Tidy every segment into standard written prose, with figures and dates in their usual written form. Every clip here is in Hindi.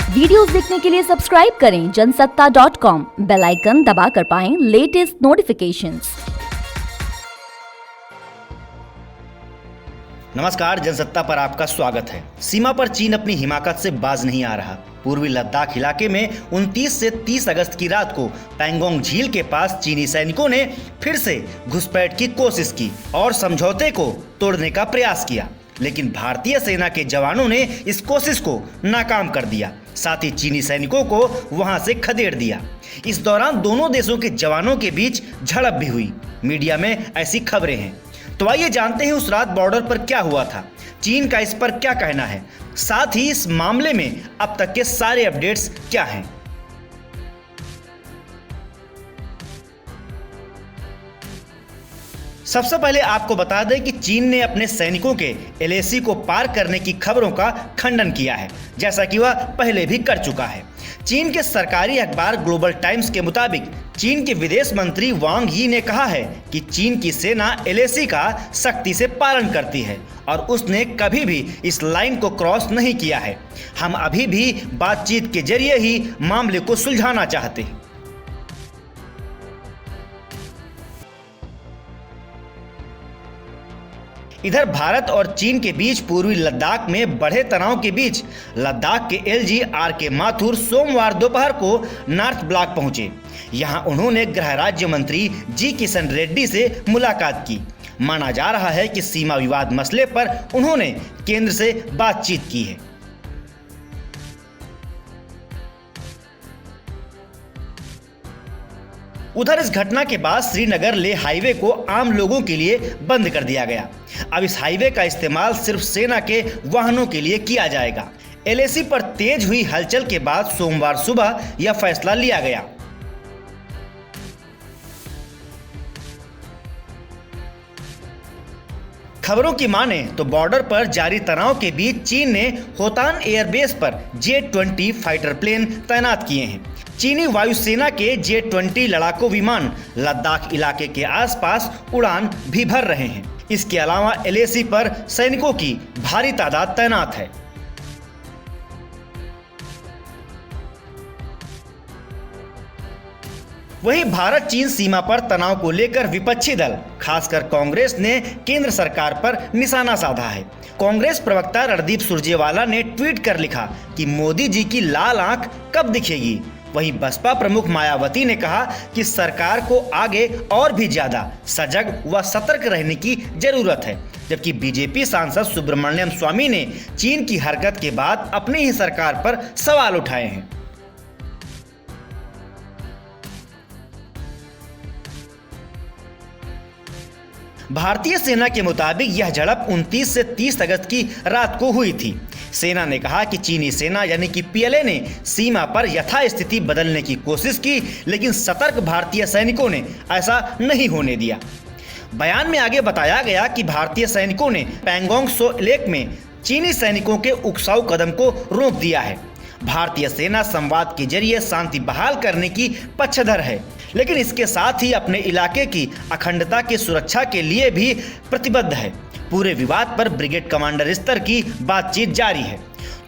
वीडियोस देखने के लिए सब्सक्राइब करें जनसत्ता.com, बेल आइकन दबाकर पाएं लेटेस्ट नोटिफिकेशंस। नमस्कार, जनसत्ता पर आपका स्वागत है। सीमा पर चीन अपनी हिमाकत से बाज नहीं आ रहा। पूर्वी लद्दाख इलाके में 29 से 30 अगस्त की रात को पैंगोंग झील के पास चीनी सैनिकों ने फिर से घुसपैठ की कोशिश की और समझौते को तोड़ने का प्रयास किया, लेकिन भारतीय सेना के जवानों ने इस कोशिश को नाकाम कर दिया। साथ ही चीनी सैनिकों को वहां से खदेड़ दिया। इस दौरान दोनों देशों के जवानों के बीच झड़प भी हुई। मीडिया में ऐसी खबरें हैं। तो आइए जानते हैं उस रात बॉर्डर पर क्या हुआ था, चीन का इस पर क्या कहना है, साथ ही इस मामले में अब तक के सारे अपडेट्स क्या हैं। सबसे पहले आपको बता दें कि चीन ने अपने सैनिकों के एलएसी को पार करने की खबरों का खंडन किया है, जैसा कि वह पहले भी कर चुका है। चीन के सरकारी अखबार ग्लोबल टाइम्स के मुताबिक चीन के विदेश मंत्री वांग यी ने कहा है कि चीन की सेना एलएसी का सख्ती से पालन करती है और उसने कभी भी इस लाइन को क्रॉस नहीं किया है। हम अभी भी बातचीत के जरिए ही मामले को सुलझाना चाहते हैं। इधर भारत और चीन के बीच पूर्वी लद्दाख में बढ़े तनाव के बीच लद्दाख के एलजी आर.के. माथुर सोमवार दोपहर को नॉर्थ ब्लॉक पहुंचे। यहां उन्होंने गृह राज्य मंत्री जी किशन रेड्डी से मुलाकात की। माना जा रहा है कि सीमा विवाद मसले पर उन्होंने केंद्र से बातचीत की है। उधर इस घटना के बाद श्रीनगर लेह हाईवे को आम लोगों के लिए बंद कर दिया गया। अब इस हाईवे का इस्तेमाल सिर्फ सेना के वाहनों के लिए किया जाएगा। एलएसी पर तेज हुई हलचल के बाद सोमवार सुबह यह फैसला लिया गया। खबरों की माने तो बॉर्डर पर जारी तनाव के बीच चीन ने होतान एयरबेस पर J-20 फाइटर प्लेन तैनात किए हैं। चीनी वायुसेना के J-20 लड़ाकू विमान लद्दाख इलाके के आसपास उड़ान भी भर रहे हैं। इसके अलावा एलएसी पर सैनिकों की भारी तादाद तैनात है। वहीं भारत चीन सीमा पर तनाव को लेकर विपक्षी दल खासकर कांग्रेस ने केंद्र सरकार पर निशाना साधा है। कांग्रेस प्रवक्ता रणदीप सुरजेवाला ने ट्वीट कर लिखा कि मोदी जी की लाल आंख कब दिखेगी। वहीं बसपा प्रमुख मायावती ने कहा कि सरकार को आगे और भी ज्यादा सजग व सतर्क रहने की जरूरत है, जबकि बीजेपी सांसद सुब्रमण्यम स्वामी ने चीन की हरकत के बाद अपनी ही सरकार पर सवाल उठाए हैं। भारतीय सेना के मुताबिक यह झड़प 29 से 30 अगस्त की रात को हुई थी। सेना ने कहा कि चीनी सेना यानी कि पीएलए ने सीमा पर यथास्थिति बदलने की कोशिश की, लेकिन सतर्क भारतीय सैनिकों ने ऐसा नहीं होने दिया। बयान में आगे बताया गया कि भारतीय सैनिकों ने पैंगोंग त्सो लेक में चीनी सैनिकों के उकसाऊ कदम को रोक दिया है। भारतीय सेना संवाद के जरिए शांति बहाल करने की पक्षधर है, लेकिन इसके साथ ही अपने इलाके की अखंडता की सुरक्षा के लिए भी प्रतिबद्ध है। पूरे विवाद पर ब्रिगेड कमांडर स्तर की बातचीत जारी है।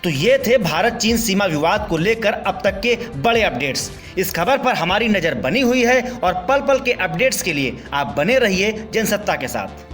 तो ये थे भारत चीन सीमा विवाद को लेकर अब तक के बड़े अपडेट्स। इस खबर पर हमारी नजर बनी हुई है और पल पल के अपडेट्स के लिए आप बने रहिए जनसत्ता के साथ।